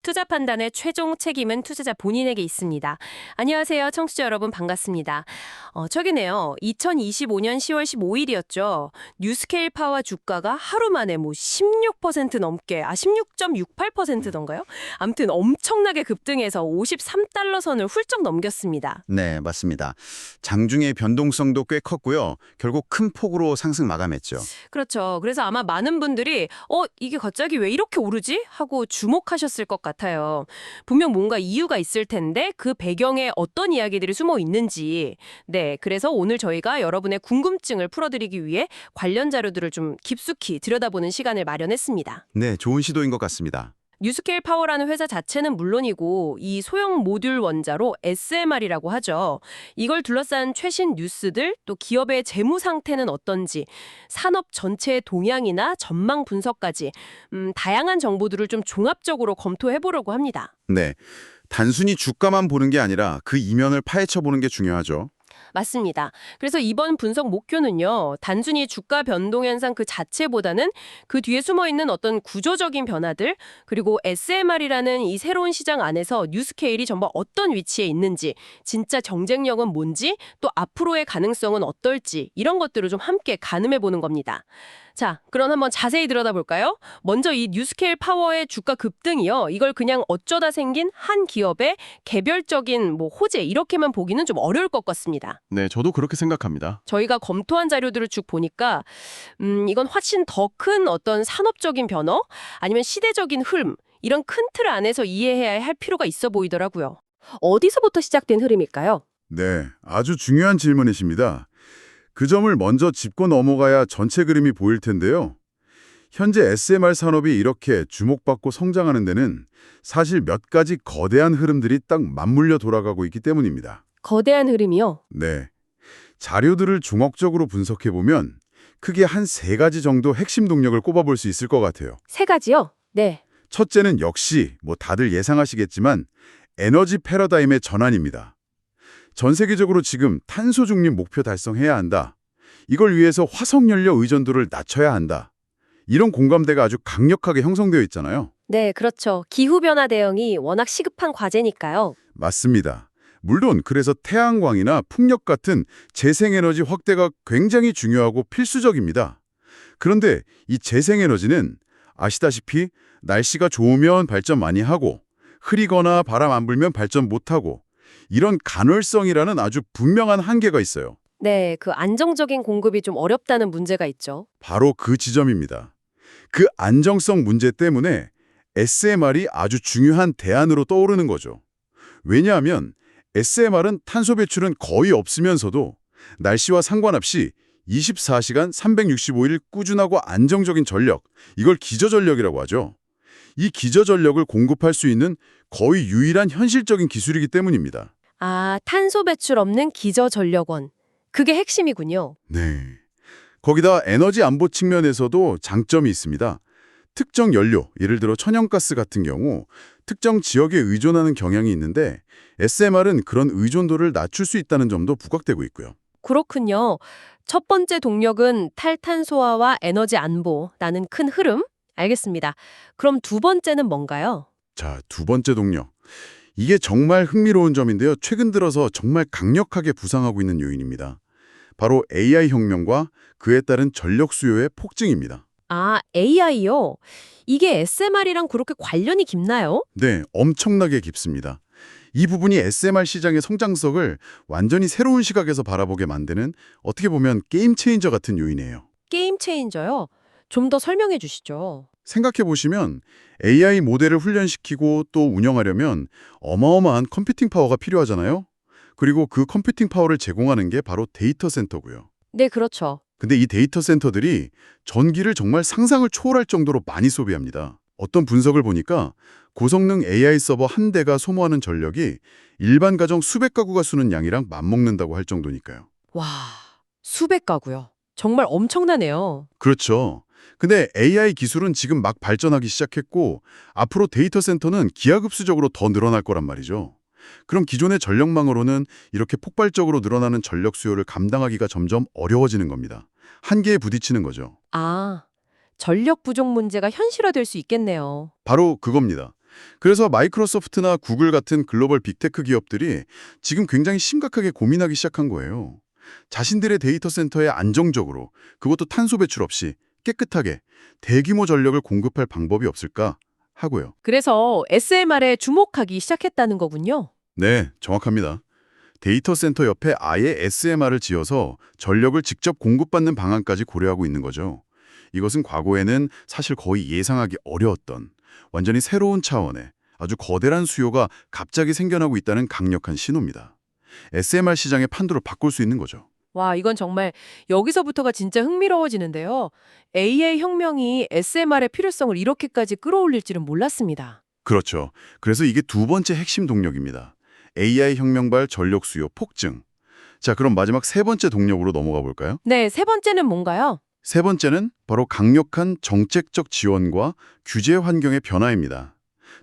투자 판단의 최종 책임은 투자자 본인에게 있습니다. 안녕하세요. 청취자 여러분 반갑습니다. 저기네요. 2025년 10월 15일이었죠. 뉴스케일 파워 주가가 하루 만에 16% 넘게, 16.68%던가요? 아무튼 엄청나게 급등해서 53달러 선을 훌쩍 넘겼습니다. 네, 맞습니다. 장중의 변동성도 꽤 컸고요. 결국 큰 폭으로 상승 마감했죠. 그렇죠. 그래서 아마 많은 분들이 이게 갑자기 왜 이렇게 오르지? 하고 주목하셨을 것 같아요. 분명 뭔가 이유가 있을 텐데 그 배경에 어떤 이야기들이 숨어 있는지. 네, 그래서 오늘 저희가 여러분의 궁금증을 풀어드리기 위해 관련 자료들을 좀 깊숙이 들여다보는 시간을 마련했습니다. 네, 좋은 시도인 것 같습니다. 뉴스케일 파워라는 회사 자체는 물론이고 이 소형 모듈 원자로 SMR이라고 하죠. 이걸 둘러싼 최신 뉴스들, 또 기업의 재무 상태는 어떤지, 산업 전체의 동향이나 전망 분석까지 다양한 정보들을 좀 종합적으로 검토해 보려고 합니다. 네, 단순히 주가만 보는 게 아니라 그 이면을 파헤쳐 보는 게 중요하죠. 맞습니다. 그래서 이번 분석 목표는요, 단순히 주가 변동 현상 그 자체보다는 그 뒤에 숨어 있는 어떤 구조적인 변화들, 그리고 SMR이라는 이 새로운 시장 안에서 뉴스케일이 정말 어떤 위치에 있는지, 진짜 경쟁력은 뭔지, 또 앞으로의 가능성은 어떨지, 이런 것들을 좀 함께 가늠해 보는 겁니다. 자, 그럼 한번 자세히 들여다볼까요? 먼저 이 뉴스케일 파워의 주가 급등이요. 이걸 그냥 어쩌다 생긴 한 기업의 개별적인 호재 이렇게만 보기는 좀 어려울 것 같습니다. 네, 저도 그렇게 생각합니다. 저희가 검토한 자료들을 쭉 보니까 이건 훨씬 더 큰 어떤 산업적인 변화 아니면 시대적인 흐름 이런 큰 틀 안에서 이해해야 할 필요가 있어 보이더라고요. 어디서부터 시작된 흐름일까요? 네, 아주 중요한 질문이십니다. 그 점을 먼저 짚고 넘어가야 전체 그림이 보일 텐데요. 현재 SMR 산업이 이렇게 주목받고 성장하는 데는 사실 몇 가지 거대한 흐름들이 딱 맞물려 돌아가고 있기 때문입니다. 거대한 흐름이요. 네, 자료들을 종합적으로 분석해보면 크게 한 세 가지 정도 핵심 동력을 꼽아볼 수 있을 것 같아요. 세 가지요? 네. 첫째는 역시 다들 예상하시겠지만 에너지 패러다임의 전환입니다. 전 세계적으로 지금 탄소 중립 목표 달성해야 한다. 이걸 위해서 화석연료 의존도를 낮춰야 한다. 이런 공감대가 아주 강력하게 형성되어 있잖아요. 네, 그렇죠. 기후변화 대응이 워낙 시급한 과제니까요. 맞습니다. 물론 그래서 태양광이나 풍력 같은 재생에너지 확대가 굉장히 중요하고 필수적입니다. 그런데 이 재생에너지는 아시다시피 날씨가 좋으면 발전 많이 하고 흐리거나 바람 안 불면 발전 못하고 이런 간헐성이라는 아주 분명한 한계가 있어요. 네, 그 안정적인 공급이 좀 어렵다는 문제가 있죠. 바로 그 지점입니다. 그 안정성 문제 때문에 SMR이 아주 중요한 대안으로 떠오르는 거죠. 왜냐하면 SMR은 탄소 배출은 거의 없으면서도 날씨와 상관없이 24시간 365일 꾸준하고 안정적인 전력, 이걸 기저전력이라고 하죠. 이 기저전력을 공급할 수 있는 거의 유일한 현실적인 기술이기 때문입니다. 아, 탄소 배출 없는 기저전력원. 그게 핵심이군요. 네. 거기다 에너지 안보 측면에서도 장점이 있습니다. 특정 연료, 예를 들어 천연가스 같은 경우 특정 지역에 의존하는 경향이 있는데 SMR은 그런 의존도를 낮출 수 있다는 점도 부각되고 있고요. 그렇군요. 첫 번째 동력은 탈탄소화와 에너지 안보라는 큰 흐름? 알겠습니다. 그럼 두 번째는 뭔가요? 자, 두 번째 동력. 이게 정말 흥미로운 점인데요. 최근 들어서 정말 강력하게 부상하고 있는 요인입니다. 바로 AI 혁명과 그에 따른 전력 수요의 폭증입니다. 아, AI요? 이게 SMR이랑 그렇게 관련이 깊나요? 네, 엄청나게 깊습니다. 이 부분이 SMR 시장의 성장석을 완전히 새로운 시각에서 바라보게 만드는 어떻게 보면 게임 체인저 같은 요인이에요. 게임 체인저요? 좀 더 설명해 주시죠. 생각해보시면 AI 모델을 훈련시키고 또 운영하려면 어마어마한 컴퓨팅 파워가 필요하잖아요. 그리고 그 컴퓨팅 파워를 제공하는 게 바로 데이터 센터고요. 네, 그렇죠. 근데 이 데이터 센터들이 전기를 정말 상상을 초월할 정도로 많이 소비합니다. 어떤 분석을 보니까 고성능 AI 서버 한 대가 소모하는 전력이 일반 가정 수백 가구가 쓰는 양이랑 맞먹는다고 할 정도니까요. 와, 수백 가구요. 정말 엄청나네요. 그렇죠. 근데 AI 기술은 지금 막 발전하기 시작했고 앞으로 데이터 센터는 기하급수적으로 더 늘어날 거란 말이죠. 그럼 기존의 전력망으로는 이렇게 폭발적으로 늘어나는 전력 수요를 감당하기가 점점 어려워지는 겁니다. 한계에 부딪히는 거죠. 아, 전력 부족 문제가 현실화될 수 있겠네요. 바로 그겁니다. 그래서 마이크로소프트나 구글 같은 글로벌 빅테크 기업들이 지금 굉장히 심각하게 고민하기 시작한 거예요. 자신들의 데이터 센터에 안정적으로, 그것도 탄소 배출 없이 깨끗하게 대규모 전력을 공급할 방법이 없을까 하고요. 그래서 SMR에 주목하기 시작했다는 거군요. 네, 정확합니다. 데이터 센터 옆에 아예 SMR을 지어서 전력을 직접 공급받는 방안까지 고려하고 있는 거죠. 이것은 과거에는 사실 거의 예상하기 어려웠던 완전히 새로운 차원의 아주 거대한 수요가 갑자기 생겨나고 있다는 강력한 신호입니다. SMR 시장의 판도를 바꿀 수 있는 거죠. 와, 이건 정말 여기서부터가 진짜 흥미로워지는데요. AI 혁명이 SMR의 필요성을 이렇게까지 끌어올릴지는 몰랐습니다. 그렇죠. 그래서 이게 두 번째 핵심 동력입니다. AI 혁명발 전력 수요 폭증. 자, 그럼 마지막 세 번째 동력으로 넘어가 볼까요? 네, 세 번째는 뭔가요? 세 번째는 바로 강력한 정책적 지원과 규제 환경의 변화입니다.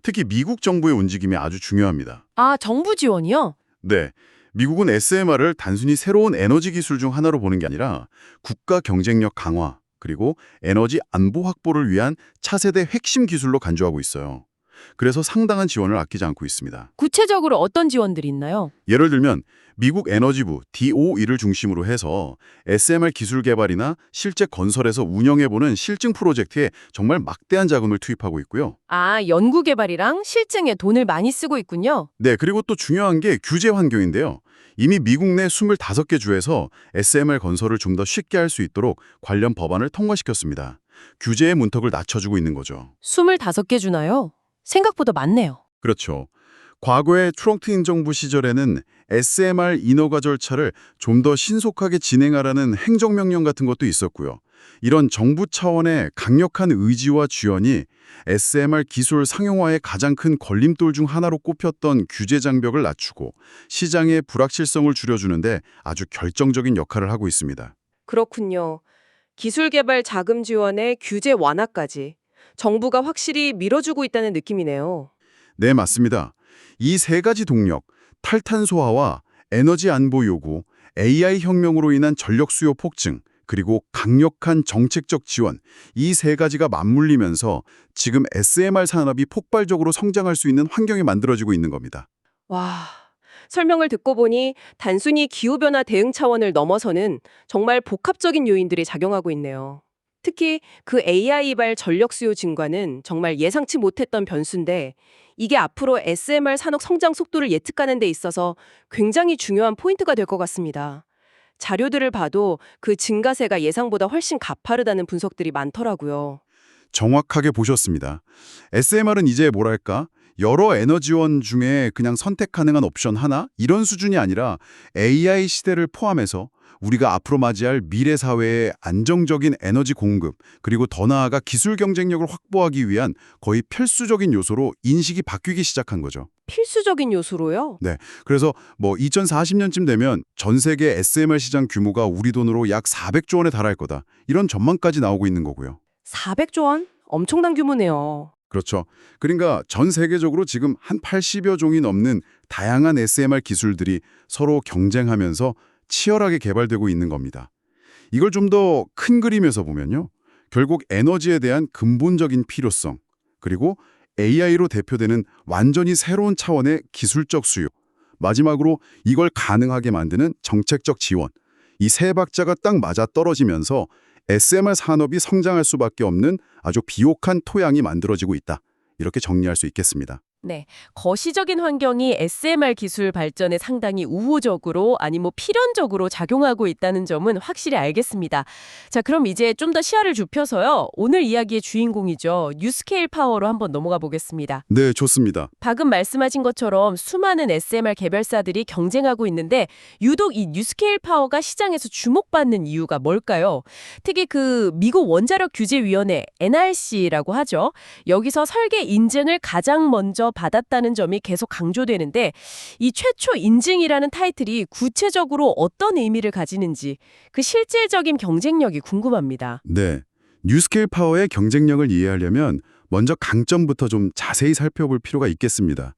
특히 미국 정부의 움직임이 아주 중요합니다. 아, 정부 지원이요? 네, 미국은 SMR을 단순히 새로운 에너지 기술 중 하나로 보는 게 아니라 국가 경쟁력 강화, 그리고 에너지 안보 확보를 위한 차세대 핵심 기술로 간주하고 있어요. 그래서 상당한 지원을 아끼지 않고 있습니다. 구체적으로 어떤 지원들이 있나요? 예를 들면 미국 에너지부 DOE를 중심으로 해서 SMR 기술 개발이나 실제 건설에서 운영해보는 실증 프로젝트에 정말 막대한 자금을 투입하고 있고요. 아, 연구 개발이랑 실증에 돈을 많이 쓰고 있군요. 네, 그리고 또 중요한 게 규제 환경인데요. 이미 미국 내 25개 주에서 SMR 건설을 좀 더 쉽게 할 수 있도록 관련 법안을 통과시켰습니다. 규제의 문턱을 낮춰주고 있는 거죠. 25개 주나요? 생각보다 많네요. 그렇죠. 과거의 트럼프 정부 시절에는 SMR 인허가 절차를 좀 더 신속하게 진행하라는 행정명령 같은 것도 있었고요. 이런 정부 차원의 강력한 의지와 지원이 SMR 기술 상용화의 가장 큰 걸림돌 중 하나로 꼽혔던 규제 장벽을 낮추고 시장의 불확실성을 줄여주는데 아주 결정적인 역할을 하고 있습니다. 그렇군요. 기술 개발 자금 지원에 규제 완화까지 정부가 확실히 밀어주고 있다는 느낌이네요. 네, 맞습니다. 이 세 가지 동력, 탈탄소화와 에너지 안보 요구, AI 혁명으로 인한 전력 수요 폭증, 그리고 강력한 정책적 지원, 이 세 가지가 맞물리면서 지금 SMR 산업이 폭발적으로 성장할 수 있는 환경이 만들어지고 있는 겁니다. 와, 설명을 듣고 보니 단순히 기후변화 대응 차원을 넘어서는 정말 복합적인 요인들이 작용하고 있네요. 특히 그 AI발 전력 수요 증가는 정말 예상치 못했던 변수인데 이게 앞으로 SMR 산업 성장 속도를 예측하는 데 있어서 굉장히 중요한 포인트가 될 것 같습니다. 자료들을 봐도 그 증가세가 예상보다 훨씬 가파르다는 분석들이 많더라고요. 정확하게 보셨습니다. SMR은 이제 뭐랄까? 여러 에너지원 중에 그냥 선택 가능한 옵션 하나? 이런 수준이 아니라 AI 시대를 포함해서 우리가 앞으로 맞이할 미래 사회의 안정적인 에너지 공급, 그리고 더 나아가 기술 경쟁력을 확보하기 위한 거의 필수적인 요소로 인식이 바뀌기 시작한 거죠. 필수적인 요소로요? 그래서 2040년쯤 되면 전 세계 SMR 시장 규모가 우리 돈으로 약 400조 원에 달할 거다. 이런 전망까지 나오고 있는 거고요. 400조 원? 엄청난 규모네요. 그렇죠. 그러니까 전 세계적으로 지금 한 80여 종이 넘는 다양한 SMR 기술들이 서로 경쟁하면서 치열하게 개발되고 있는 겁니다. 이걸 좀 더 큰 그림에서 보면요. 결국 에너지에 대한 근본적인 필요성, 그리고 AI로 대표되는 완전히 새로운 차원의 기술적 수요, 마지막으로 이걸 가능하게 만드는 정책적 지원, 이 세 박자가 딱 맞아 떨어지면서 SMR 산업이 성장할 수밖에 없는 아주 비옥한 토양이 만들어지고 있다. 이렇게 정리할 수 있겠습니다. 네, 거시적인 환경이 SMR 기술 발전에 상당히 우호적으로 아니 필연적으로 작용하고 있다는 점은 확실히 알겠습니다. 자, 그럼 이제 좀 더 시야를 좁혀서요. 오늘 이야기의 주인공이죠. 뉴스케일 파워로 한번 넘어가 보겠습니다. 네, 좋습니다. 방금 말씀하신 것처럼 수많은 SMR 개발사들이 경쟁하고 있는데 유독 이 뉴스케일 파워가 시장에서 주목받는 이유가 뭘까요? 특히 그 미국 원자력 규제위원회 NRC라고 하죠. 여기서 설계 인증을 가장 먼저 받았다는 점이 계속 강조되는데 이 최초 인증이라는 타이틀이 구체적으로 어떤 의미를 가지는지 그 실질적인 경쟁력이 궁금합니다. 네, 뉴스케일 파워의 경쟁력을 이해하려면 먼저 강점부터 좀 자세히 살펴볼 필요가 있겠습니다.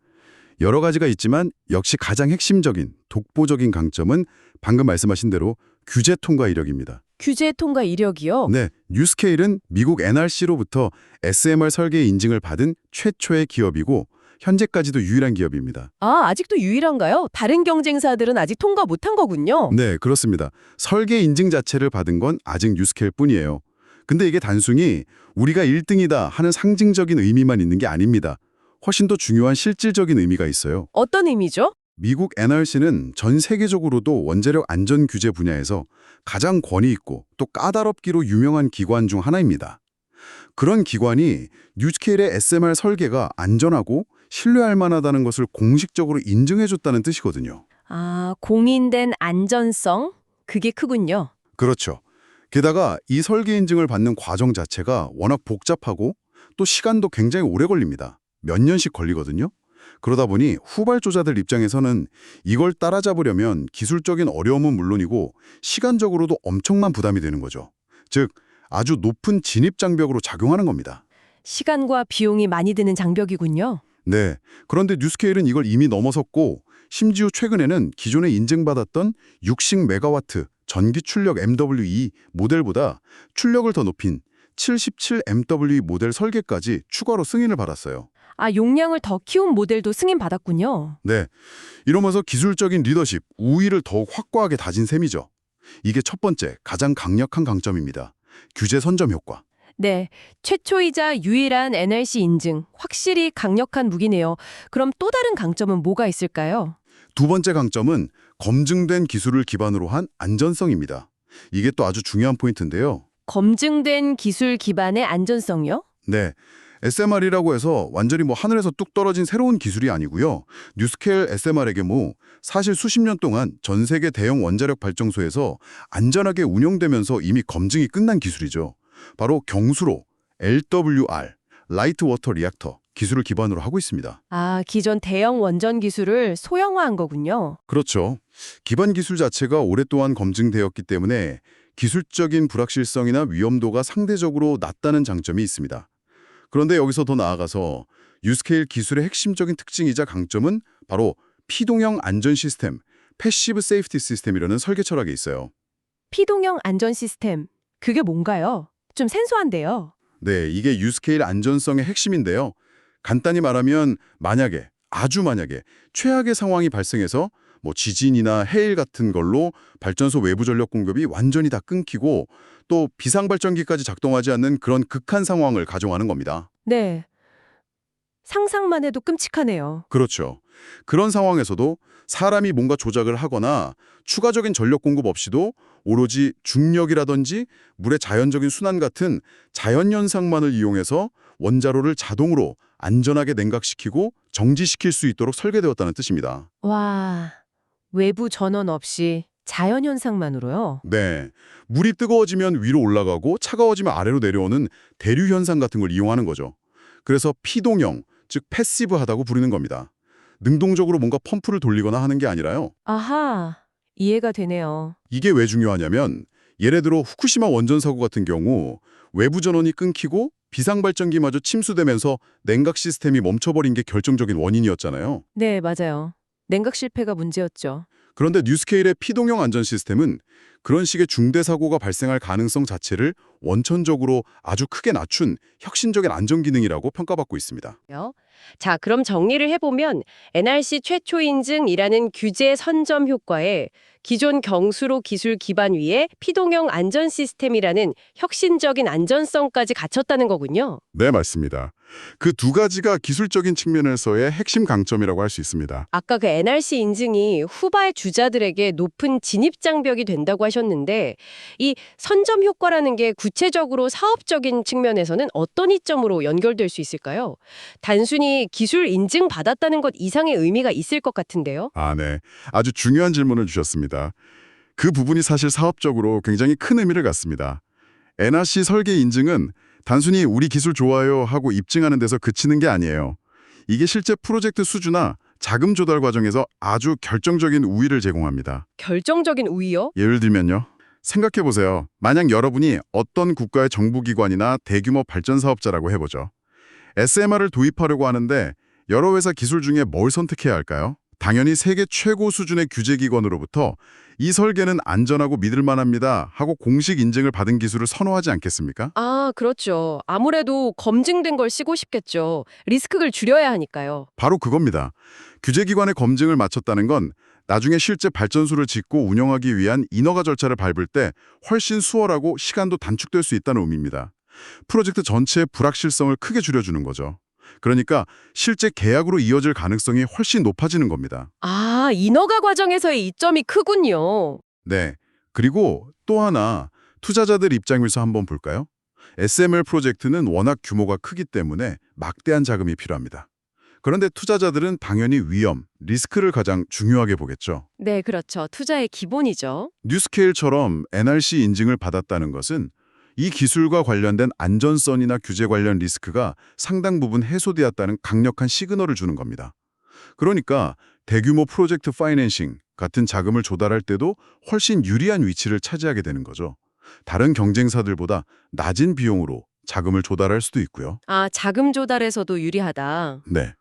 여러 가지가 있지만 역시 가장 핵심적인 독보적인 강점은 방금 말씀하신 대로 규제 통과 이력입니다. 규제 통과 이력이요? 네, 뉴스케일은 미국 NRC로부터 SMR 설계 인증을 받은 최초의 기업이고 현재까지도 유일한 기업입니다. 아, 아직도 유일한가요? 다른 경쟁사들은 아직 통과 못한 거군요. 네, 그렇습니다. 설계 인증 자체를 받은 건 아직 뉴스케일 뿐이에요. 근데 이게 단순히 우리가 1등이다 하는 상징적인 의미만 있는 게 아닙니다. 훨씬 더 중요한 실질적인 의미가 있어요. 어떤 의미죠? 미국 NRC는 전 세계적으로도 원자력 안전 규제 분야에서 가장 권위 있고 또 까다롭기로 유명한 기관 중 하나입니다. 그런 기관이 뉴스케일의 SMR 설계가 안전하고 신뢰할 만하다는 것을 공식적으로 인증해줬다는 뜻이거든요. 아, 공인된 안전성? 그게 크군요. 그렇죠. 게다가 이 설계 인증을 받는 과정 자체가 워낙 복잡하고 또 시간도 굉장히 오래 걸립니다. 몇 년씩 걸리거든요. 그러다 보니 후발주자들 입장에서는 이걸 따라잡으려면 기술적인 어려움은 물론이고 시간적으로도 엄청난 부담이 되는 거죠. 즉, 아주 높은 진입장벽으로 작용하는 겁니다. 시간과 비용이 많이 드는 장벽이군요. 네. 그런데 뉴스케일은 이걸 이미 넘어섰고 심지어 최근에는 기존에 인증받았던 60메가와트 전기 출력 MWE 모델보다 출력을 더 높인 77MWE 모델 설계까지 추가로 승인을 받았어요. 아, 용량을 더 키운 모델도 승인받았군요. 네. 이러면서 기술적인 리더십, 우위를 더욱 확고하게 다진 셈이죠. 이게 첫 번째, 가장 강력한 강점입니다. 규제 선점 효과. 네, 최초이자 유일한 NRC 인증, 확실히 강력한 무기네요. 그럼 또 다른 강점은 뭐가 있을까요? 두 번째 강점은 검증된 기술을 기반으로 한 안전성입니다. 이게 또 아주 중요한 포인트인데요. 검증된 기술 기반의 안전성이요? 네. SMR이라고 해서 완전히 하늘에서 뚝 떨어진 새로운 기술이 아니고요. 뉴스케일 SMR에게 사실 수십 년 동안 전 세계 대형 원자력 발전소에서 안전하게 운영되면서 이미 검증이 끝난 기술이죠. 바로 경수로 LWR, 라이트 워터 리액터 기술을 기반으로 하고 있습니다. 아, 기존 대형 원전 기술을 소형화한 거군요. 그렇죠. 기반 기술 자체가 오랫동안 검증되었기 때문에 기술적인 불확실성이나 위험도가 상대적으로 낮다는 장점이 있습니다. 그런데 여기서 더 나아가서 뉴스케일 기술의 핵심적인 특징이자 강점은 바로 피동형 안전 시스템, 패시브 세이프티 시스템이라는 설계 철학에 있어요. 피동형 안전 시스템, 그게 뭔가요? 좀 생소한데요. 네, 이게 뉴스케일 안전성의 핵심인데요. 간단히 말하면 아주 만약에 최악의 상황이 발생해서 지진이나 해일 같은 걸로 발전소 외부 전력 공급이 완전히 다 끊기고 또 비상발전기까지 작동하지 않는 그런 극한 상황을 가정하는 겁니다. 네, 상상만 해도 끔찍하네요. 그렇죠. 그런 상황에서도 사람이 뭔가 조작을 하거나 추가적인 전력 공급 없이도 오로지 중력이라든지 물의 자연적인 순환 같은 자연현상만을 이용해서 원자로를 자동으로 안전하게 냉각시키고 정지시킬 수 있도록 설계되었다는 뜻입니다. 와, 외부 전원 없이 자연현상만으로요? 네, 물이 뜨거워지면 위로 올라가고 차가워지면 아래로 내려오는 대류 현상 같은 걸 이용하는 거죠. 그래서 피동형, 즉 패시브하다고 부르는 겁니다. 능동적으로 뭔가 펌프를 돌리거나 하는 게 아니라요. 아하, 이해가 되네요. 이게 왜 중요하냐면 예를 들어 후쿠시마 원전 사고 같은 경우 외부 전원이 끊기고 비상발전기마저 침수되면서 냉각 시스템이 멈춰버린 게 결정적인 원인이었잖아요. 네, 맞아요. 냉각 실패가 문제였죠. 그런데 뉴스케일의 피동형 안전 시스템은 그런 식의 중대 사고가 발생할 가능성 자체를 원천적으로 아주 크게 낮춘 혁신적인 안전 기능이라고 평가받고 있습니다. 자, 그럼 정리를 해보면 NRC 최초 인증이라는 규제 선점 효과에 기존 경수로 기술 기반 위에 피동형 안전 시스템이라는 혁신적인 안전성까지 갖췄다는 거군요. 네, 맞습니다. 그 두 가지가 기술적인 측면에서의 핵심 강점이라고 할 수 있습니다. 아까 그 NRC 인증이 후발 주자들에게 높은 진입 장벽이 된다고 하셨는데 이 선점 효과라는 게 구체적으로 사업적인 측면에서는 어떤 이점으로 연결될 수 있을까요? 단순히 기술 인증 받았다는 것 이상의 의미가 있을 것 같은데요. 네. 아주 중요한 질문을 주셨습니다. 그 부분이 사실 사업적으로 굉장히 큰 의미를 갖습니다. NRC 설계 인증은 단순히 우리 기술 좋아요 하고 입증하는 데서 그치는 게 아니에요. 이게 실제 프로젝트 수주나 자금 조달 과정에서 아주 결정적인 우위를 제공합니다. 결정적인 우위요? 예를 들면요. 생각해보세요. 만약 여러분이 어떤 국가의 정부기관이나 대규모 발전 사업자라고 해보죠. SMR을 도입하려고 하는데 여러 회사 기술 중에 뭘 선택해야 할까요? 당연히 세계 최고 수준의 규제기관으로부터 이 설계는 안전하고 믿을 만합니다 하고 공식 인증을 받은 기술을 선호하지 않겠습니까? 아, 그렇죠. 아무래도 검증된 걸 쓰고 싶겠죠. 리스크를 줄여야 하니까요. 바로 그겁니다. 규제기관의 검증을 마쳤다는 건 나중에 실제 발전소를 짓고 운영하기 위한 인허가 절차를 밟을 때 훨씬 수월하고 시간도 단축될 수 있다는 의미입니다. 프로젝트 전체의 불확실성을 크게 줄여주는 거죠. 그러니까 실제 계약으로 이어질 가능성이 훨씬 높아지는 겁니다. 아, 인허가 과정에서의 이점이 크군요. 네. 그리고 또 하나 투자자들 입장에서 한번 볼까요? SMR 프로젝트는 워낙 규모가 크기 때문에 막대한 자금이 필요합니다. 그런데 투자자들은 당연히 위험, 리스크를 가장 중요하게 보겠죠. 네, 그렇죠. 투자의 기본이죠. 뉴스케일처럼 NRC 인증을 받았다는 것은 이 기술과 관련된 안전성이나 규제 관련 리스크가 상당 부분 해소되었다는 강력한 시그널을 주는 겁니다. 그러니까 대규모 프로젝트 파이낸싱 같은 자금을 조달할 때도 훨씬 유리한 위치를 차지하게 되는 거죠. 다른 경쟁사들보다 낮은 비용으로 자금을 조달할 수도 있고요. 아, 자금 조달에서도 유리하다. 네.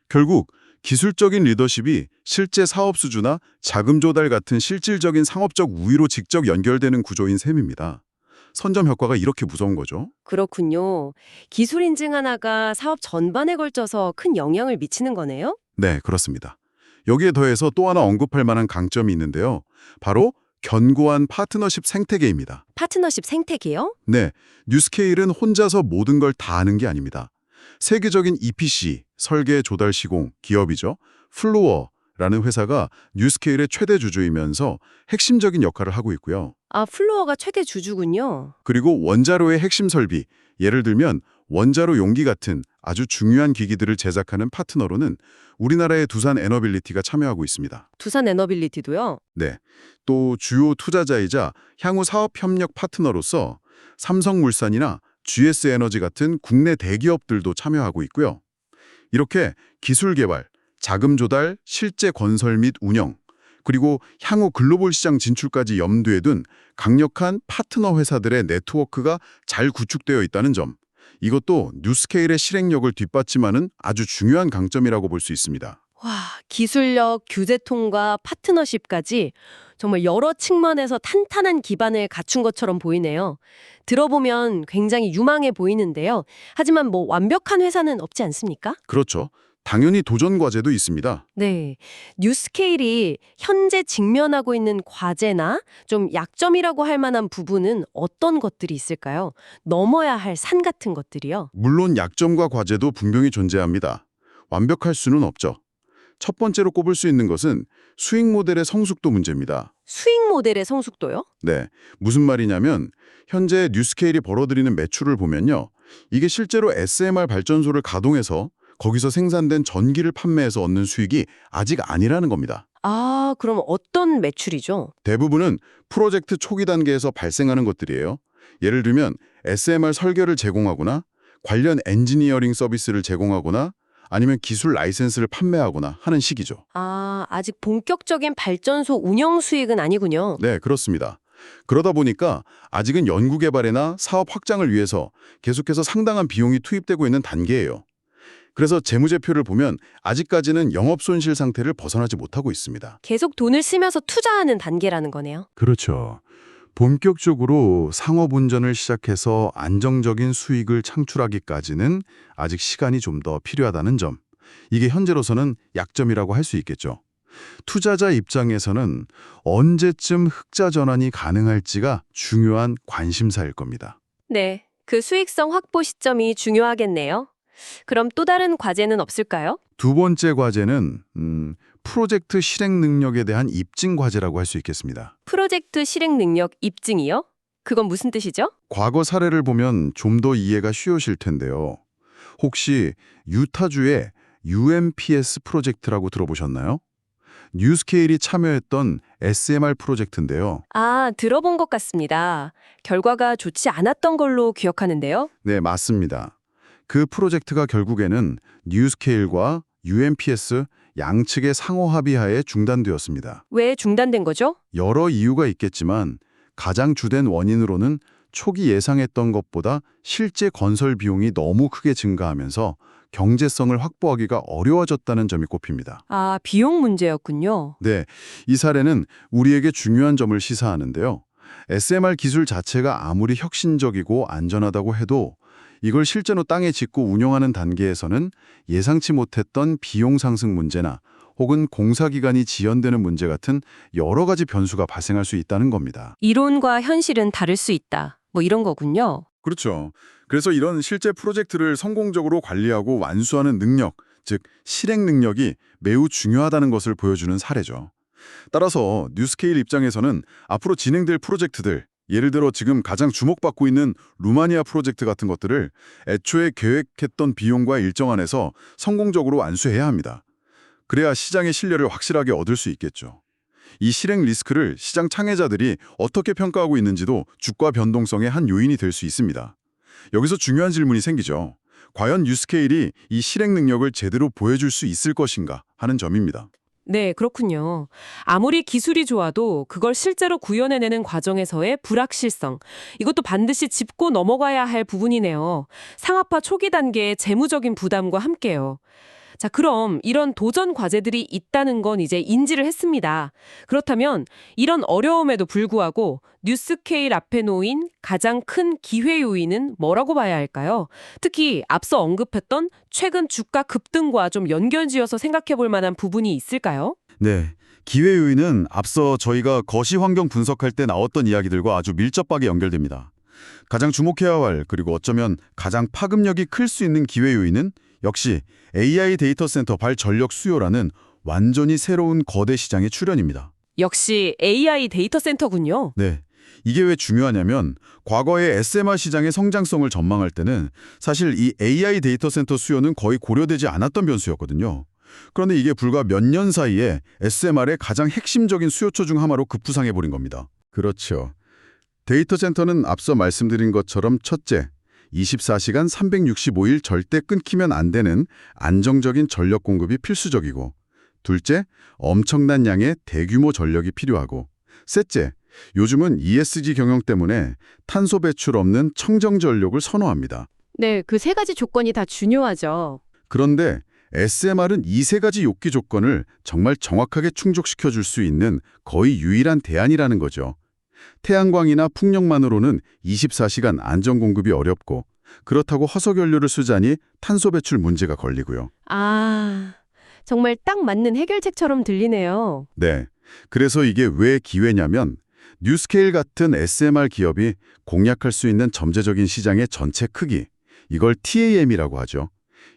결국 기술적인 리더십이 실제 사업 수주나 자금 조달 같은 실질적인 상업적 우위로 직접 연결되는 구조인 셈입니다. 선점 효과가 이렇게 무서운 거죠. 그렇군요. 기술 인증 하나가 사업 전반에 걸쳐서 큰 영향을 미치는 거네요? 네, 그렇습니다. 여기에 더해서 또 하나 언급할 만한 강점이 있는데요. 바로 견고한 파트너십 생태계입니다. 파트너십 생태계요? 네, 뉴스케일은 혼자서 모든 걸 다 하는 게 아닙니다. 세계적인 EPC, 설계 조달 시공, 기업이죠. 플로어라는 회사가 뉴스케일의 최대 주주이면서 핵심적인 역할을 하고 있고요. 아, 플로어가 최대 주주군요. 그리고 원자로의 핵심 설비, 예를 들면 원자로 용기 같은 아주 중요한 기기들을 제작하는 파트너로는 우리나라의 두산 에너빌리티가 참여하고 있습니다. 두산 에너빌리티도요? 네, 또 주요 투자자이자 향후 사업 협력 파트너로서 삼성물산이나 GS에너지 같은 국내 대기업들도 참여하고 있고요. 이렇게 기술 개발, 자금 조달, 실제 건설 및 운영, 그리고 향후 글로벌 시장 진출까지 염두에 둔 강력한 파트너 회사들의 네트워크가 잘 구축되어 있다는 점, 이것도 뉴스케일의 실행력을 뒷받침하는 아주 중요한 강점이라고 볼 수 있습니다. 와, 기술력, 규제 통과, 파트너십까지 정말 여러 측면에서 탄탄한 기반을 갖춘 것처럼 보이네요. 들어보면 굉장히 유망해 보이는데요. 하지만 뭐 완벽한 회사는 없지 않습니까? 그렇죠. 당연히 도전 과제도 있습니다. 네. 뉴스케일이 현재 직면하고 있는 과제나 좀 약점이라고 할 만한 부분은 어떤 것들이 있을까요? 넘어야 할 산 같은 것들이요. 물론 약점과 과제도 분명히 존재합니다. 완벽할 수는 없죠. 첫 번째로 꼽을 수 있는 것은 수익 모델의 성숙도 문제입니다. 수익 모델의 성숙도요? 네, 무슨 말이냐면 현재 뉴스케일이 벌어들이는 매출을 보면요. 이게 실제로 SMR 발전소를 가동해서 거기서 생산된 전기를 판매해서 얻는 수익이 아직 아니라는 겁니다. 아, 그럼 어떤 매출이죠? 대부분은 프로젝트 초기 단계에서 발생하는 것들이에요. 예를 들면 SMR 설계를 제공하거나 관련 엔지니어링 서비스를 제공하거나 아니면 기술 라이센스를 판매하거나 하는 시기죠. 아, 아직 본격적인 발전소 운영 수익은 아니군요. 네, 그렇습니다. 그러다 보니까 아직은 연구개발이나 사업 확장을 위해서 계속해서 상당한 비용이 투입되고 있는 단계예요. 그래서 재무제표를 보면 아직까지는 영업손실 상태를 벗어나지 못하고 있습니다. 계속 돈을 쓰면서 투자하는 단계라는 거네요. 그렇죠. 본격적으로 상업 운전을 시작해서 안정적인 수익을 창출하기까지는 아직 시간이 좀 더 필요하다는 점. 이게 현재로서는 약점이라고 할 수 있겠죠. 투자자 입장에서는 언제쯤 흑자 전환이 가능할지가 중요한 관심사일 겁니다. 네, 그 수익성 확보 시점이 중요하겠네요. 그럼 또 다른 과제는 없을까요? 두 번째 과제는 프로젝트 실행 능력에 대한 입증 과제라고 할 수 있겠습니다. 프로젝트 실행 능력 입증이요? 그건 무슨 뜻이죠? 과거 사례를 보면 좀 더 이해가 쉬우실 텐데요. 혹시 유타주의 UMPS 프로젝트라고 들어보셨나요? 뉴스케일이 참여했던 SMR 프로젝트인데요. 아, 들어본 것 같습니다. 결과가 좋지 않았던 걸로 기억하는데요. 네, 맞습니다. 그 프로젝트가 결국에는 뉴스케일과 UMPS 양측의 상호 합의하에 중단되었습니다. 왜 중단된 거죠? 여러 이유가 있겠지만 가장 주된 원인으로는 초기 예상했던 것보다 실제 건설 비용이 너무 크게 증가하면서 경제성을 확보하기가 어려워졌다는 점이 꼽힙니다. 아, 비용 문제였군요. 네, 이 사례는 우리에게 중요한 점을 시사하는데요. SMR 기술 자체가 아무리 혁신적이고 안전하다고 해도 이걸 실제로 땅에 짓고 운영하는 단계에서는 예상치 못했던 비용 상승 문제나 혹은 공사 기간이 지연되는 문제 같은 여러 가지 변수가 발생할 수 있다는 겁니다. 이론과 현실은 다를 수 있다. 뭐 이런 거군요. 그렇죠. 그래서 이런 실제 프로젝트를 성공적으로 관리하고 완수하는 능력, 즉 실행 능력이 매우 중요하다는 것을 보여주는 사례죠. 따라서 뉴스케일 입장에서는 앞으로 진행될 프로젝트들, 예를 들어 지금 가장 주목받고 있는 루마니아 프로젝트 같은 것들을 애초에 계획했던 비용과 일정 안에서 성공적으로 완수해야 합니다. 그래야 시장의 신뢰를 확실하게 얻을 수 있겠죠. 이 실행 리스크를 시장 창회자들이 어떻게 평가하고 있는지도 주가 변동성의 한 요인이 될 수 있습니다. 여기서 중요한 질문이 생기죠. 과연 뉴스케일이 이 실행 능력을 제대로 보여줄 수 있을 것인가 하는 점입니다. 네, 그렇군요. 아무리 기술이 좋아도 그걸 실제로 구현해내는 과정에서의 불확실성, 이것도 반드시 짚고 넘어가야 할 부분이네요. 상업화 초기 단계의 재무적인 부담과 함께요. 자, 그럼 이런 도전 과제들이 있다는 건 이제 인지를 했습니다. 그렇다면 이런 어려움에도 불구하고 뉴스케일 앞에 놓인 가장 큰 기회 요인은 뭐라고 봐야 할까요? 특히 앞서 언급했던 최근 주가 급등과 좀 연결지어서 생각해 볼 만한 부분이 있을까요? 네, 기회 요인은 앞서 저희가 거시 환경 분석할 때 나왔던 이야기들과 아주 밀접하게 연결됩니다. 가장 주목해야 할 그리고 어쩌면 가장 파급력이 클 수 있는 기회 요인은 역시 AI 데이터 센터 발 전력 수요라는 완전히 새로운 거대 시장의 출현입니다. 역시 AI 데이터 센터군요. 네, 이게 왜 중요하냐면 과거의 SMR 시장의 성장성을 전망할 때는 사실 이 AI 데이터 센터 수요는 거의 고려되지 않았던 변수였거든요. 그런데 이게 불과 몇 년 사이에 SMR의 가장 핵심적인 수요처 중 하나로 급부상해버린 겁니다. 그렇죠. 데이터 센터는 앞서 말씀드린 것처럼 첫째, 24시간 365일 절대 끊기면 안 되는 안정적인 전력 공급이 필수적이고, 둘째, 엄청난 양의 대규모 전력이 필요하고, 셋째, 요즘은 ESG 경영 때문에 탄소 배출 없는 청정 전력을 선호합니다. 네, 그 세 가지 조건이 다 중요하죠. 그런데 SMR은 이 세 가지 요기 조건을 정말 정확하게 충족시켜 줄 수 있는 거의 유일한 대안이라는 거죠. 태양광이나 풍력만으로는 24시간 안정 공급이 어렵고, 그렇다고 화석연료를 쓰자니 탄소 배출 문제가 걸리고요. 아, 정말 딱 맞는 해결책처럼 들리네요. 네, 그래서 이게 왜 기회냐면 뉴스케일 같은 SMR 기업이 공략할 수 있는 점재적인 시장의 전체 크기, 이걸 TAM이라고 하죠.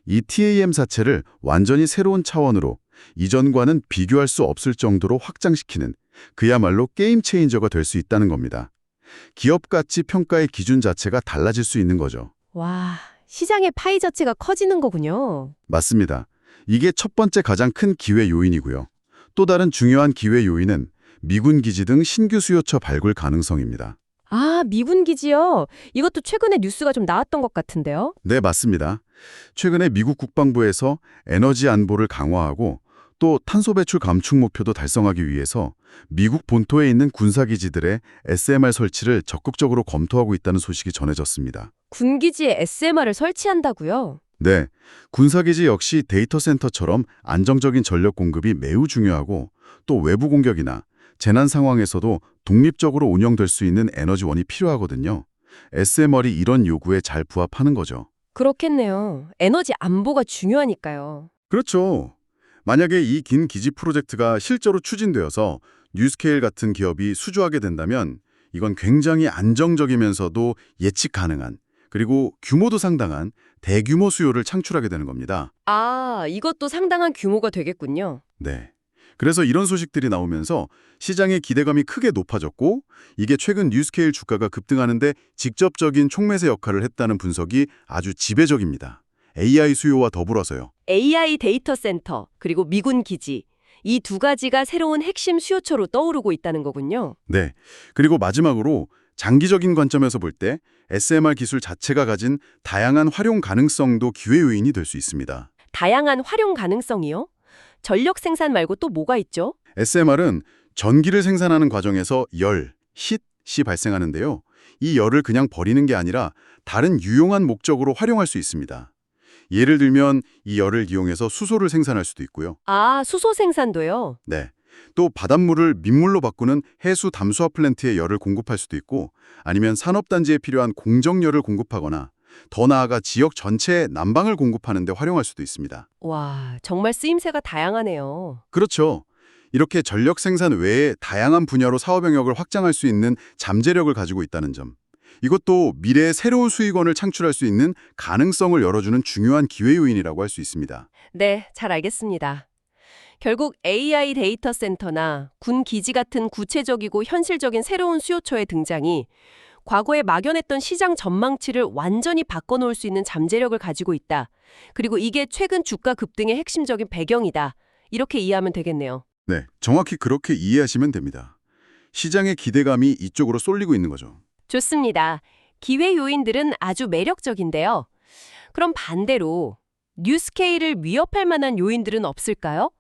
이 TAM 자체를 완전히 새로운 차원으로 이전과는 비교할 수 없을 정도로 확장시키는 그야말로 게임 체인저가 될 수 있다는 겁니다. 기업 가치 평가의 기준 자체가 달라질 수 있는 거죠. 와, 시장의 파이 자체가 커지는 거군요. 맞습니다. 이게 첫 번째 가장 큰 기회 요인이고요. 또 다른 중요한 기회 요인은 미군 기지 등 신규 수요처 발굴 가능성입니다. 아, 미군 기지요? 이것도 최근에 뉴스가 좀 나왔던 것 같은데요? 네, 맞습니다. 최근에 미국 국방부에서 에너지 안보를 강화하고 또 탄소 배출 감축 목표도 달성하기 위해서 미국 본토에 있는 군사기지들의 SMR 설치를 적극적으로 검토하고 있다는 소식이 전해졌습니다. 군기지에 SMR을 설치한다고요? 네, 군사기지 역시 데이터 센터처럼 안정적인 전력 공급이 매우 중요하고 또 외부 공격이나 재난 상황에서도 독립적으로 운영될 수 있는 에너지원이 필요하거든요. SMR이 이런 요구에 잘 부합하는 거죠. 그렇겠네요. 에너지 안보가 중요하니까요. 그렇죠. 만약에 이 긴 기지 프로젝트가 실제로 추진되어서 뉴스케일 같은 기업이 수주하게 된다면 이건 굉장히 안정적이면서도 예측 가능한, 그리고 규모도 상당한 대규모 수요를 창출하게 되는 겁니다. 아, 이것도 상당한 규모가 되겠군요. 네. 그래서 이런 소식들이 나오면서 시장의 기대감이 크게 높아졌고, 이게 최근 뉴스케일 주가가 급등하는데 직접적인 촉매세 역할을 했다는 분석이 아주 지배적입니다. AI 수요와 더불어서요. AI 데이터 센터, 그리고 미군 기지. 이 두 가지가 새로운 핵심 수요처로 떠오르고 있다는 거군요. 네. 그리고 마지막으로 장기적인 관점에서 볼 때 SMR 기술 자체가 가진 다양한 활용 가능성도 기회 요인이 될 수 있습니다. 다양한 활용 가능성이요? 전력 생산 말고 또 뭐가 있죠? SMR은 전기를 생산하는 과정에서 열, hit이 발생하는데요. 이 열을 그냥 버리는 게 아니라 다른 유용한 목적으로 활용할 수 있습니다. 예를 들면 이 열을 이용해서 수소를 생산할 수도 있고요. 아, 수소 생산도요? 네. 또 바닷물을 민물로 바꾸는 해수 담수화 플랜트에 열을 공급할 수도 있고 아니면 산업단지에 필요한 공정열을 공급하거나 더 나아가 지역 전체에 난방을 공급하는 데 활용할 수도 있습니다. 와, 정말 쓰임새가 다양하네요. 그렇죠. 이렇게 전력 생산 외에 다양한 분야로 사업 영역을 확장할 수 있는 잠재력을 가지고 있다는 점. 이것도 미래의 새로운 수익원을 창출할 수 있는 가능성을 열어주는 중요한 기회 요인이라고 할 수 있습니다. 네, 잘 알겠습니다. 결국 AI 데이터 센터나 군 기지 같은 구체적이고 현실적인 새로운 수요처의 등장이 과거에 막연했던 시장 전망치를 완전히 바꿔놓을 수 있는 잠재력을 가지고 있다. 그리고 이게 최근 주가 급등의 핵심적인 배경이다. 이렇게 이해하면 되겠네요. 네, 정확히 그렇게 이해하시면 됩니다. 시장의 기대감이 이쪽으로 쏠리고 있는 거죠. 좋습니다. 기회 요인들은 아주 매력적인데요. 그럼 반대로 뉴스케일을 위협할 만한 요인들은 없을까요?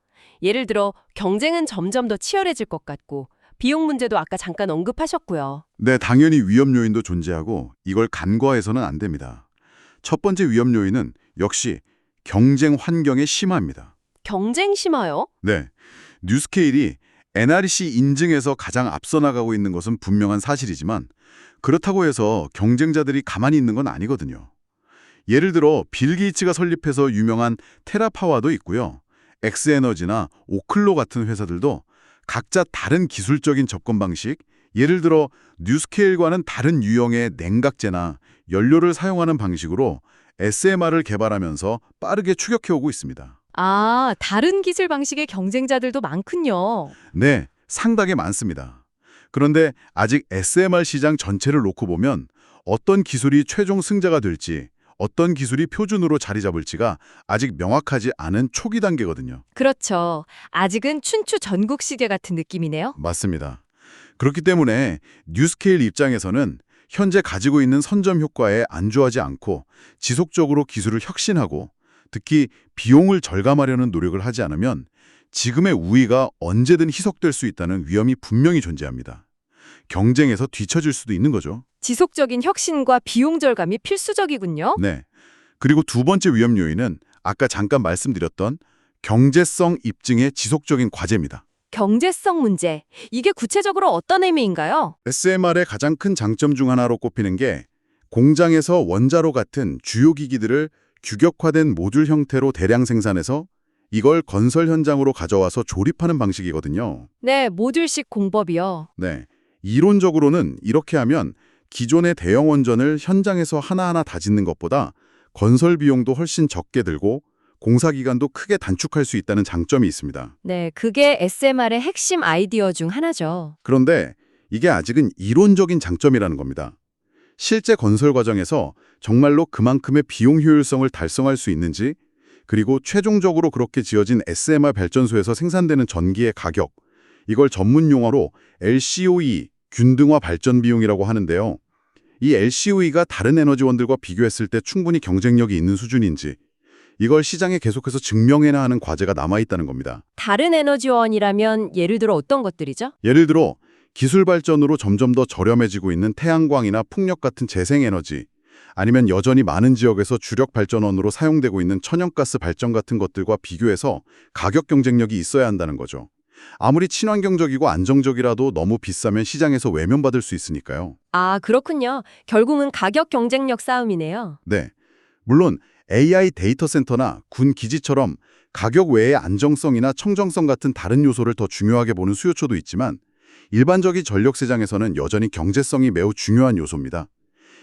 예를 들어 경쟁은 점점 더 치열해질 것 같고 비용 문제도 아까 잠깐 언급하셨고요. 네, 당연히 위험 요인도 존재하고 이걸 간과해서는 안 됩니다. 첫 번째 위험 요인은 역시 경쟁 환경의 심화입니다. 경쟁 심화요? 네, 뉴스케일이 NRC 인증에서 가장 앞서 나가고 있는 것은 분명한 사실이지만 그렇다고 해서 경쟁자들이 가만히 있는 건 아니거든요. 예를 들어 빌 게이츠가 설립해서 유명한 테라파와도 있고요. 엑스에너지나 오클로 같은 회사들도 각자 다른 기술적인 접근 방식, 예를 들어 뉴스케일과는 다른 유형의 냉각제나 연료를 사용하는 방식으로 SMR을 개발하면서 빠르게 추격해오고 있습니다. 아, 다른 기술 방식의 경쟁자들도 많군요. 네, 상당히 많습니다. 그런데 아직 SMR 시장 전체를 놓고 보면 어떤 기술이 최종 승자가 될지, 어떤 기술이 표준으로 자리 잡을지가 아직 명확하지 않은 초기 단계거든요. 그렇죠. 아직은 춘추 전국시계 같은 느낌이네요. 맞습니다. 그렇기 때문에 뉴스케일 입장에서는 현재 가지고 있는 선점 효과에 안주하지 않고 지속적으로 기술을 혁신하고 특히 비용을 절감하려는 노력을 하지 않으면 지금의 우위가 언제든 희석될 수 있다는 위험이 분명히 존재합니다. 경쟁에서 뒤처질 수도 있는 거죠. 지속적인 혁신과 비용 절감이 필수적이군요. 네. 그리고 두 번째 위험 요인은 아까 잠깐 말씀드렸던 경제성 입증의 지속적인 과제입니다. 경제성 문제. 이게 구체적으로 어떤 의미인가요? SMR의 가장 큰 장점 중 하나로 꼽히는 게 공장에서 원자로 같은 주요 기기들을 규격화된 모듈 형태로 대량 생산해서 이걸 건설 현장으로 가져와서 조립하는 방식이거든요. 네, 모듈식 공법이요. 네. 이론적으로는 이렇게 하면 기존의 대형 원전을 현장에서 하나하나 다 짓는 것보다 건설 비용도 훨씬 적게 들고 공사 기간도 크게 단축할 수 있다는 장점이 있습니다. 네, 그게 SMR의 핵심 아이디어 중 하나죠. 그런데 이게 아직은 이론적인 장점이라는 겁니다. 실제 건설 과정에서 정말로 그만큼의 비용 효율성을 달성할 수 있는지, 그리고 최종적으로 그렇게 지어진 SMR 발전소에서 생산되는 전기의 가격, 이걸 전문 용어로 LCOE, 균등화 발전 비용이라고 하는데요. 이 LCOE가 다른 에너지원들과 비교했을 때 충분히 경쟁력이 있는 수준인지, 이걸 시장에 계속해서 증명해야 하는 과제가 남아있다는 겁니다. 다른 에너지원이라면 예를 들어 어떤 것들이죠? 예를 들어 기술 발전으로 점점 더 저렴해지고 있는 태양광이나 풍력 같은 재생에너지, 아니면 여전히 많은 지역에서 주력 발전원으로 사용되고 있는 천연가스 발전 같은 것들과 비교해서 가격 경쟁력이 있어야 한다는 거죠. 아무리 친환경적이고 안정적이라도 너무 비싸면 시장에서 외면받을 수 있으니까요. 아, 그렇군요. 결국은 가격 경쟁력 싸움이네요. 네. 물론 AI 데이터 센터나 군 기지처럼 가격 외의 안정성이나 청정성 같은 다른 요소를 더 중요하게 보는 수요처도 있지만 일반적인 전력시장에서는 여전히 경제성이 매우 중요한 요소입니다.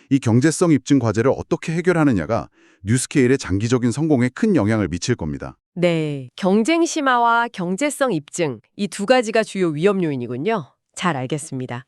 이 경제성 입증 과제를 어떻게 해결하느냐가 뉴스케일의 장기적인 성공에 큰 영향을 미칠 겁니다. 네, 경쟁 심화와 경제성 입증, 이 두 가지가 주요 위험 요인이군요. 잘 알겠습니다.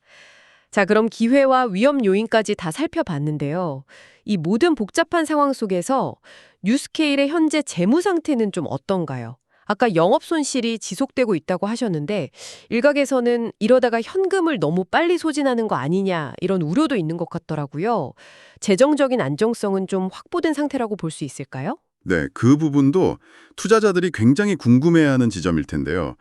자, 그럼 기회와 위험 요인까지 다 살펴봤는데요. 이 모든 복잡한 상황 속에서 뉴스케일의 현재 재무 상태는 좀 어떤가요? 아까 영업 손실이 지속되고 있다고 하셨는데 일각에서는 이러다가 현금을 너무 빨리 소진하는 거 아니냐 이런 우려도 있는 것 같더라고요. 재정적인 안정성은 좀 확보된 상태라고 볼 수 있을까요? 네, 그 부분도 투자자들이 굉장히 궁금해하는 지점일 텐데요.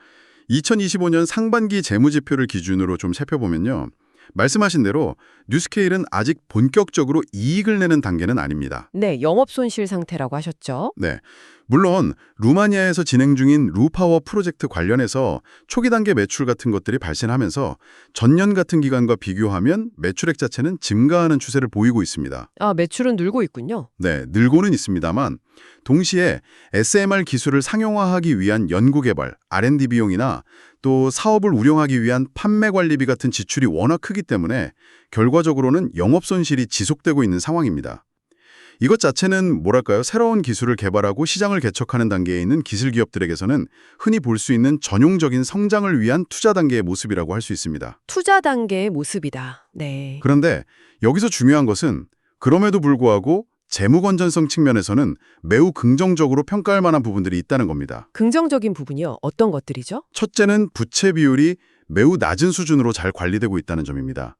2025년 상반기 재무지표를 기준으로 좀 살펴보면요. 말씀하신 대로 뉴스케일은 아직 본격적으로 이익을 내는 단계는 아닙니다. 네, 영업 손실 상태라고 하셨죠. 네. 물론 루마니아에서 진행 중인 루파워 프로젝트 관련해서 초기 단계 매출 같은 것들이 발생하면서 전년 같은 기간과 비교하면 매출액 자체는 증가하는 추세를 보이고 있습니다. 아, 매출은 늘고 있군요. 네, 늘고는 있습니다만 동시에 SMR 기술을 상용화하기 위한 연구개발, R&D 비용이나 또 사업을 운영하기 위한 판매 관리비 같은 지출이 워낙 크기 때문에 결과적으로는 영업 손실이 지속되고 있는 상황입니다. 이것 자체는 뭐랄까요? 새로운 기술을 개발하고 시장을 개척하는 단계에 있는 기술 기업들에게서는 흔히 볼 수 있는 전용적인 성장을 위한 투자 단계의 모습이라고 할 수 있습니다. 투자 단계의 모습이다. 네. 그런데 여기서 중요한 것은 그럼에도 불구하고 재무 건전성 측면에서는 매우 긍정적으로 평가할 만한 부분들이 있다는 겁니다. 긍정적인 부분이요. 어떤 것들이죠? 첫째는 부채 비율이 매우 낮은 수준으로 잘 관리되고 있다는 점입니다.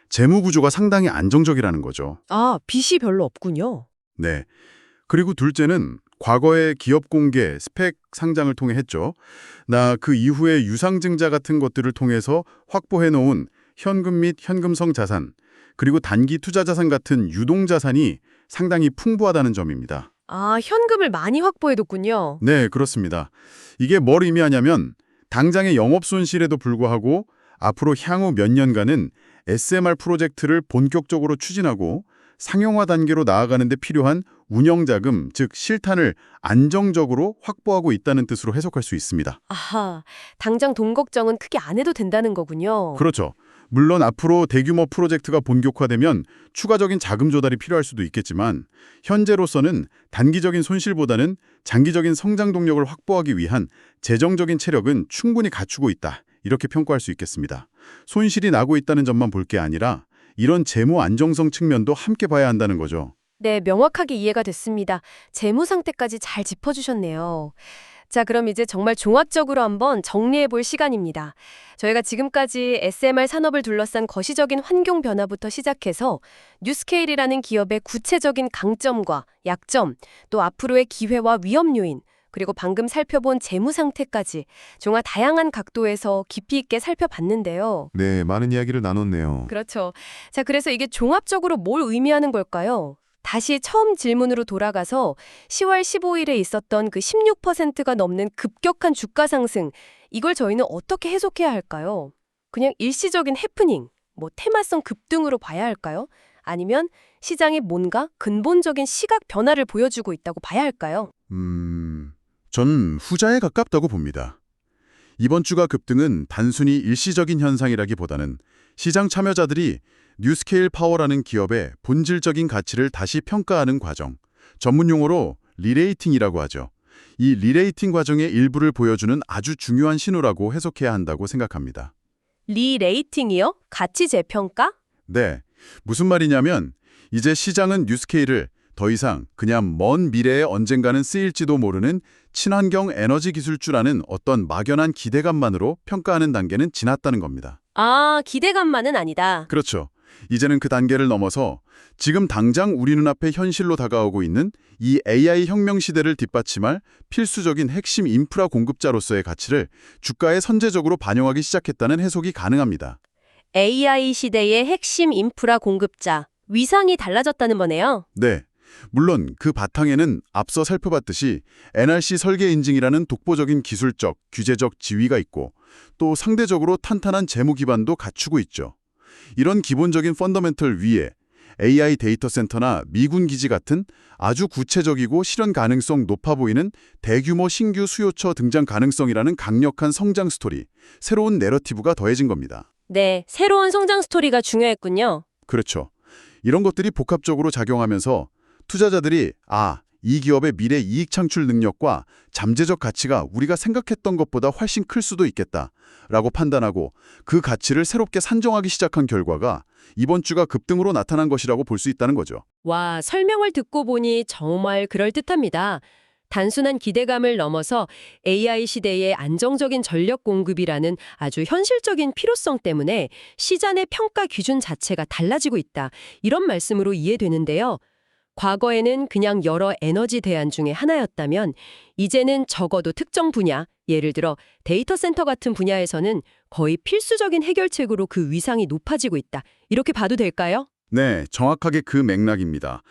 재무 구조가 상당히 안정적이라는 거죠. 아, 빚이 별로 없군요. 네. 그리고 둘째는 과거의 기업 공개, 스펙 상장을 통해 했죠. 그 이후에 유상증자 같은 것들을 통해서 확보해 놓은 현금 및 현금성 자산, 그리고 단기 투자 자산 같은 유동 자산이 상당히 풍부하다는 점입니다. 아, 현금을 많이 확보해뒀군요. 네, 그렇습니다. 이게 뭘 의미하냐면 당장의 영업 손실에도 불구하고 앞으로 향후 몇 년간은 SMR 프로젝트를 본격적으로 추진하고 상용화 단계로 나아가는 데 필요한 운영자금, 즉 실탄을 안정적으로 확보하고 있다는 뜻으로 해석할 수 있습니다. 아하, 당장 돈 걱정은 크게 안 해도 된다는 거군요. 그렇죠. 물론 앞으로 대규모 프로젝트가 본격화되면 추가적인 자금 조달이 필요할 수도 있겠지만 현재로서는 단기적인 손실보다는 장기적인 성장 동력을 확보하기 위한 재정적인 체력은 충분히 갖추고 있다. 이렇게 평가할 수 있겠습니다. 손실이 나고 있다는 점만 볼 게 아니라 이런 재무 안정성 측면도 함께 봐야 한다는 거죠. 네, 명확하게 이해가 됐습니다. 재무 상태까지 잘 짚어주셨네요. 자, 그럼 이제 정말 종합적으로 한번 정리해 볼 시간입니다. 저희가 지금까지 SMR 산업을 둘러싼 거시적인 환경 변화부터 시작해서 뉴스케일이라는 기업의 구체적인 강점과 약점, 또 앞으로의 기회와 위험 요인, 그리고 방금 살펴본 재무 상태까지 정말 다양한 각도에서 깊이 있게 살펴봤는데요. 네, 많은 이야기를 나눴네요. 그렇죠. 자, 그래서 이게 종합적으로 뭘 의미하는 걸까요? 다시 처음 질문으로 돌아가서 10월 15일에 있었던 그 16%가 넘는 급격한 주가 상승, 이걸 저희는 어떻게 해석해야 할까요? 그냥 일시적인 해프닝, 테마성 급등으로 봐야 할까요? 아니면 시장이 뭔가 근본적인 시각 변화를 보여주고 있다고 봐야 할까요? 전 후자에 가깝다고 봅니다. 이번 주가 급등은 단순히 일시적인 현상이라기보다는 시장 참여자들이 뉴스케일 파워라는 기업의 본질적인 가치를 다시 평가하는 과정, 전문 용어로 리레이팅이라고 하죠. 이 리레이팅 과정의 일부를 보여주는 아주 중요한 신호라고 해석해야 한다고 생각합니다. 리레이팅이요? 가치 재평가? 네, 무슨 말이냐면 이제 시장은 뉴스케일을 더 이상 그냥 먼 미래에 언젠가는 쓰일지도 모르는 친환경 에너지 기술주라는 어떤 막연한 기대감만으로 평가하는 단계는 지났다는 겁니다. 아, 기대감만은 아니다. 그렇죠. 이제는 그 단계를 넘어서 지금 당장 우리 눈앞에 현실로 다가오고 있는 이 AI 혁명 시대를 뒷받침할 필수적인 핵심 인프라 공급자로서의 가치를 주가에 선제적으로 반영하기 시작했다는 해석이 가능합니다. AI 시대의 핵심 인프라 공급자, 위상이 달라졌다는 거네요. 네. 물론 그 바탕에는 앞서 살펴봤듯이 NRC 설계 인증이라는 독보적인 기술적, 규제적 지위가 있고 또 상대적으로 탄탄한 재무 기반도 갖추고 있죠. 이런 기본적인 펀더멘털 위에 AI 데이터 센터나 미군 기지 같은 아주 구체적이고 실현 가능성 높아 보이는 대규모 신규 수요처 등장 가능성이라는 강력한 성장 스토리, 새로운 내러티브가 더해진 겁니다. 네, 새로운 성장 스토리가 중요했군요. 그렇죠. 이런 것들이 복합적으로 작용하면서 투자자들이 이 기업의 미래 이익 창출 능력과 잠재적 가치가 우리가 생각했던 것보다 훨씬 클 수도 있겠다라고 판단하고 그 가치를 새롭게 산정하기 시작한 결과가 이번 주가 급등으로 나타난 것이라고 볼 수 있다는 거죠. 와, 설명을 듣고 보니 정말 그럴듯합니다. 단순한 기대감을 넘어서 AI 시대의 안정적인 전력 공급이라는 아주 현실적인 필요성 때문에 시장의 평가 기준 자체가 달라지고 있다. 이런 말씀으로 이해되는데요. 과거에는 그냥 여러 에너지 대안 중에 하나였다면 이제는 적어도 특정 분야, 예를 들어 데이터 센터 같은 분야에서는 거의 필수적인 해결책으로 그 위상이 높아지고 있다. 이렇게 봐도 될까요? 네, 정확하게 그 맥락입니다.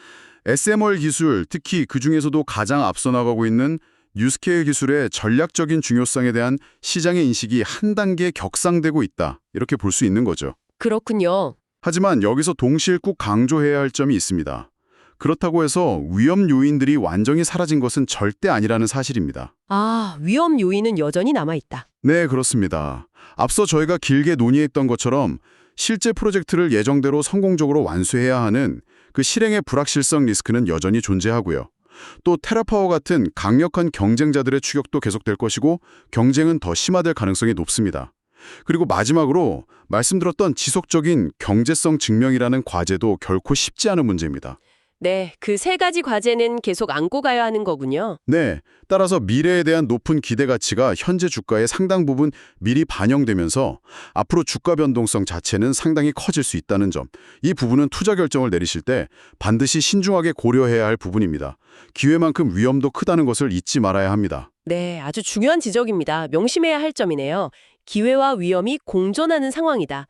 SMR 기술, 특히 그중에서도 가장 앞서 나가고 있는 뉴스케일 기술의 전략적인 중요성에 대한 시장의 인식이 한 단계 격상되고 있다. 이렇게 볼 수 있는 거죠. 그렇군요. 하지만 여기서 동시에 꼭 강조해야 할 점이 있습니다. 그렇다고 해서 위험 요인들이 완전히 사라진 것은 절대 아니라는 사실입니다. 아, 위험 요인은 여전히 남아있다. 네, 그렇습니다. 앞서 저희가 길게 논의했던 것처럼 실제 프로젝트를 예정대로 성공적으로 완수해야 하는 그 실행의 불확실성 리스크는 여전히 존재하고요. 또 테라파워 같은 강력한 경쟁자들의 추격도 계속될 것이고 경쟁은 더 심화될 가능성이 높습니다. 그리고 마지막으로 말씀드렸던 지속적인 경제성 증명이라는 과제도 결코 쉽지 않은 문제입니다. 네, 그 세 가지 과제는 계속 안고 가야 하는 거군요. 네, 따라서 미래에 대한 높은 기대 가치가 현재 주가의 상당 부분 미리 반영되면서 앞으로 주가 변동성 자체는 상당히 커질 수 있다는 점, 이 부분은 투자 결정을 내리실 때 반드시 신중하게 고려해야 할 부분입니다. 기회만큼 위험도 크다는 것을 잊지 말아야 합니다. 네, 아주 중요한 지적입니다. 명심해야 할 점이네요. 기회와 위험이 공존하는 상황이다.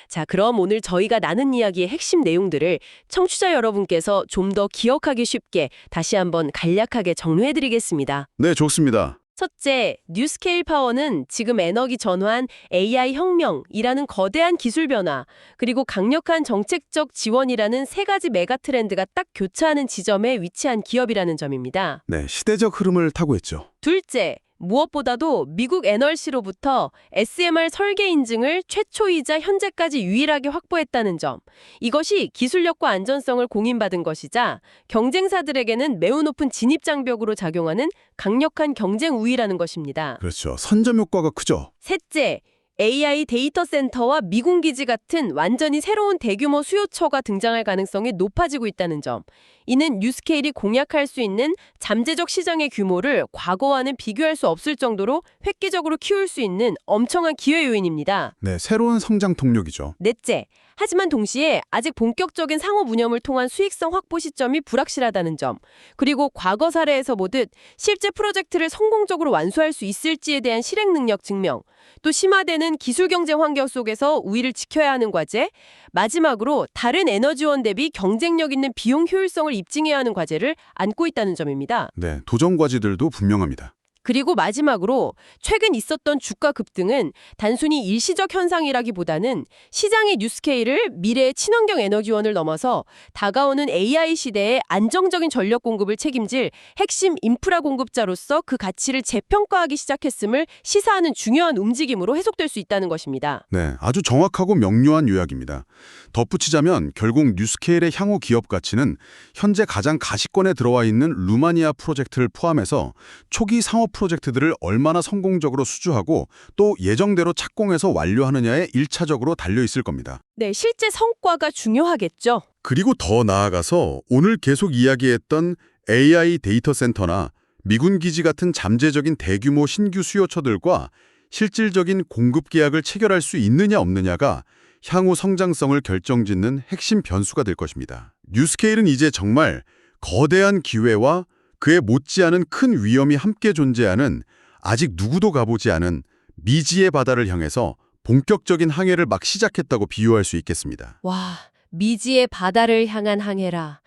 자, 그럼 오늘 저희가 나눈 이야기의 핵심 내용들을 청취자 여러분께서 좀 더 기억하기 쉽게 다시 한번 간략하게 정리해드리겠습니다. 네, 좋습니다. 첫째, 뉴스케일 파워는 지금 에너지 전환, AI 혁명이라는 거대한 기술 변화, 그리고 강력한 정책적 지원이라는 세 가지 메가 트렌드가 딱 교차하는 지점에 위치한 기업이라는 점입니다. 네, 시대적 흐름을 타고 있죠. 둘째, 무엇보다도 미국 NRC로부터 SMR 설계 인증을 최초이자 현재까지 유일하게 확보했다는 점. 이것이 기술력과 안전성을 공인받은 것이자 경쟁사들에게는 매우 높은 진입 장벽으로 작용하는 강력한 경쟁 우위라는 것입니다. 그렇죠. 선점 효과가 크죠. 셋째, AI 데이터 센터와 미군 기지 같은 완전히 새로운 대규모 수요처가 등장할 가능성이 높아지고 있다는 점. 이는 뉴스케일이 공략할 수 있는 잠재적 시장의 규모를 과거와는 비교할 수 없을 정도로 획기적으로 키울 수 있는 엄청난 기회 요인입니다. 네, 새로운 성장 동력이죠. 넷째, 하지만 동시에 아직 본격적인 상업 운영을 통한 수익성 확보 시점이 불확실하다는 점, 그리고 과거 사례에서 보듯 실제 프로젝트를 성공적으로 완수할 수 있을지에 대한 실행 능력 증명, 또 심화되는 기술 경쟁 환경 속에서 우위를 지켜야 하는 과제, 마지막으로 다른 에너지원 대비 경쟁력 있는 비용 효율성을 입증해야 하는 과제를 안고 있다는 점입니다. 네, 도전 과제들도 분명합니다. 그리고 마지막으로 최근 있었던 주가 급등은 단순히 일시적 현상이라기보다는 시장의 뉴스케일을 미래의 친환경 에너지원을 넘어서 다가오는 AI 시대에 안정적인 전력 공급을 책임질 핵심 인프라 공급자로서 그 가치를 재평가하기 시작했음을 시사하는 중요한 움직임으로 해석될 수 있다는 것입니다. 네, 아주 정확하고 명료한 요약입니다. 덧붙이자면 결국 뉴스케일의 향후 기업 가치는 현재 가장 가시권에 들어와 있는 루마니아 프로젝트를 포함해서 초기 상업 프로젝트들을 얼마나 성공적으로 수주하고 또 예정대로 착공해서 완료하느냐에 1차적으로 달려있을 겁니다. 네, 실제 성과가 중요하겠죠. 그리고 더 나아가서 오늘 계속 이야기했던 AI 데이터 센터나 미군 기지 같은 잠재적인 대규모 신규 수요처들과 실질적인 공급 계약을 체결할 수 있느냐 없느냐가 향후 성장성을 결정짓는 핵심 변수가 될 것입니다. 뉴스케일은 이제 정말 거대한 기회와 그에 못지않은 큰 위험이 함께 존재하는 아직 누구도 가보지 않은 미지의 바다를 향해서 본격적인 항해를 막 시작했다고 비유할 수 있겠습니다. 와, 미지의 바다를 향한 항해라.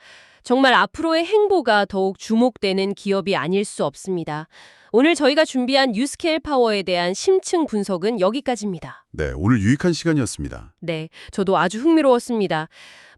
정말 앞으로의 행보가 더욱 주목되는 기업이 아닐 수 없습니다. 오늘 저희가 준비한 뉴스케일 파워에 대한 심층 분석은 여기까지입니다. 네, 오늘 유익한 시간이었습니다. 네, 저도 아주 흥미로웠습니다.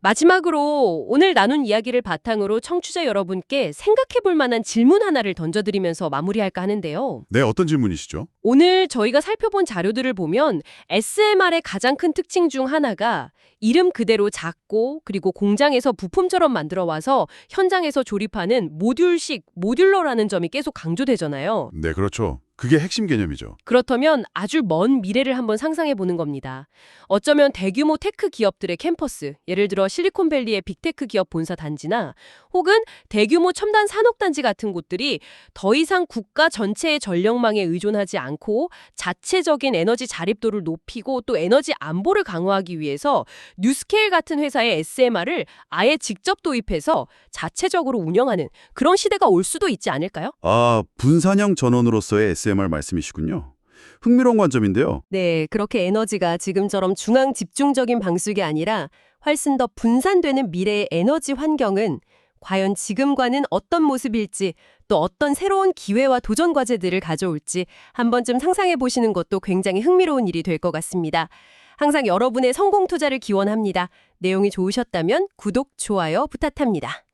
마지막으로 오늘 나눈 이야기를 바탕으로 청취자 여러분께 생각해 볼 만한 질문 하나를 던져드리면서 마무리할까 하는데요. 네, 어떤 질문이시죠? 오늘 저희가 살펴본 자료들을 보면 SMR의 가장 큰 특징 중 하나가 이름 그대로 작고 그리고 공장에서 부품처럼 만들어 와서 현장에서 조립하는 모듈식 모듈러라는 점이 계속 강조되잖아요. 네, 그렇죠. 그게 핵심 개념이죠. 그렇다면 아주 먼 미래를 한번 상상해 보는 겁니다. 어쩌면 대규모 테크 기업들의 캠퍼스, 예를 들어 실리콘밸리의 빅테크 기업 본사 단지나 혹은 대규모 첨단 산업단지 같은 곳들이 더 이상 국가 전체의 전력망에 의존하지 않고 자체적인 에너지 자립도를 높이고 또 에너지 안보를 강화하기 위해서 뉴스케일 같은 회사의 SMR을 아예 직접 도입해서 자체적으로 운영하는 그런 시대가 올 수도 있지 않을까요? 아, 분산형 전원으로서의 SMR 말씀이시군요. 흥미로운 관점인데요. 네, 그렇게 에너지가 지금처럼 중앙 집중적인 방식이 아니라 훨씬 더 분산되는 미래의 에너지 환경은 과연 지금과는 어떤 모습일지 또 어떤 새로운 기회와 도전 과제들을 가져올지 한 번쯤 상상해 보시는 것도 굉장히 흥미로운 일이 될 것 같습니다. 항상 여러분의 성공 투자를 기원합니다. 내용이 좋으셨다면 구독, 좋아요 부탁합니다.